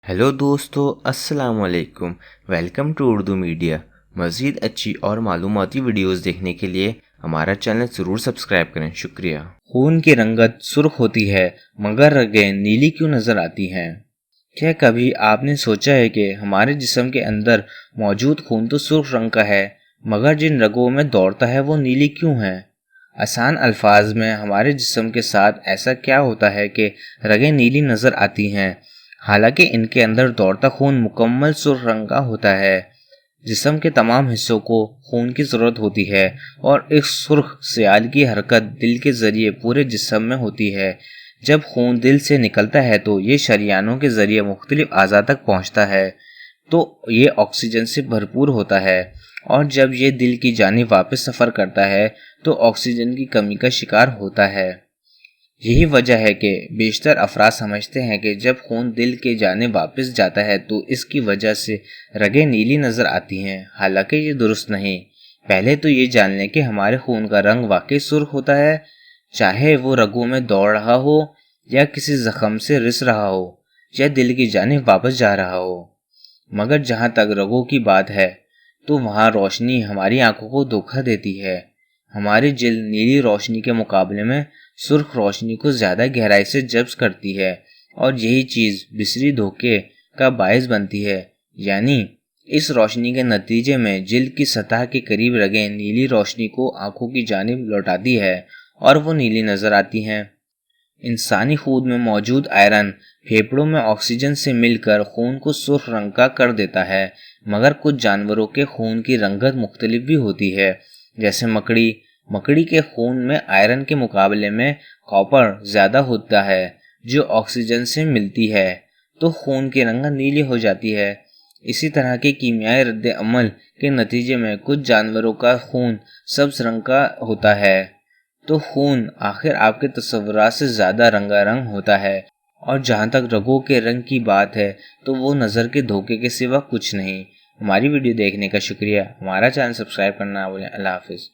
Hello दोस्तों, अस्सलाम वालेकुम। Welcome to Urdu media. मज़ीद अच्छी और मालूमाती वीडियोस देखने के लिए हमारा चैनल ज़रूर सब्सक्राइब करें, शुक्रिया। खून की रंगत सुर्ख होती है मगर रगें नीली क्यों नज़र आती हैं? क्या कभी आपने सोचा है कि हमारे जिस्म के अंदर मौजूद खून तो सुर्ख रंग का है मगर जिन रगों में दौड़ता है वो नीली क्यों है? आसान अल्फाज में हमारे जिस्म के साथ ऐसा क्या होता है कि रगें नीली नज़र आती हैं, हालांकि इनके अंदर दौड़ता खून मुकम्मल सुर्ख रंग का होता है। जिस्म के तमाम हिस्सों को खून की ज़रूरत होती है और इस सुर्ख सियाल की हरकत दिल के ज़रिए पूरे जिस्म में होती है। जब खून दिल से निकलता है तो ये शरियानों के ज़रिए मुख्तलिफ अज़ा तक पहुँचता है तो ये ऑक्सीजन से भरपूर होता है, और जब ये दिल की जानिब वापस सफ़र करता है तो ऑक्सीजन की कमी का शिकार होता है। यही वजह है कि बेशतर अफराद समझते हैं कि जब खून दिल के जानिब वापस जाता है तो इसकी वजह से रगें नीली नज़र आती हैं, हालांकि ये दुरुस्त नहीं। पहले तो ये जान लें कि हमारे खून का रंग वाकई सुर्ख होता है, चाहे वो रगों में दौड़ रहा हो या किसी जख्म से रिस रहा हो या दिल की जानिब वापस जा रहा हो। मगर जहाँ तक रगों की बात है तो वहाँ रोशनी हमारी आंखों को धोखा देती है। हमारी जिल्द नीली रोशनी के मुकाबले में सुर्ख रोशनी को ज़्यादा गहराई से जब्त करती है और यही चीज़ बिसरी धोखे का बायस बनती है। यानी इस रोशनी के नतीजे में जिल्द की सतह के करीब रगें नीली रोशनी को आंखों की जानिब लौटाती है और वो नीली नज़र आती हैं। इंसानी खून में मौजूद आयरन फेफड़ों में ऑक्सीजन से मिलकर खून को सुर्ख रंग का कर देता है, मगर कुछ जानवरों के खून की रंगत मुख्तलिफ भी होती है। जैसे मकड़ी के खून में आयरन के मुकाबले में कॉपर ज़्यादा होता है जो ऑक्सीजन से मिलती है तो खून की रंगत नीली हो जाती है। इसी तरह के कीमियाई रद्द अमल के नतीजे में कुछ जानवरों का खून सब्ज रंग का होता है तो खून आखिर आपके तस्वुरात से ज़्यादा रंगारंग होता है। और जहाँ तक रगों के रंग की बात है तो वो नज़र के धोखे के सिवा कुछ नहीं। हमारी वीडियो देखने का शुक्रिया। हमारा चैनल सब्सक्राइब करना ना भूलें। अल्लाह हाफिज़।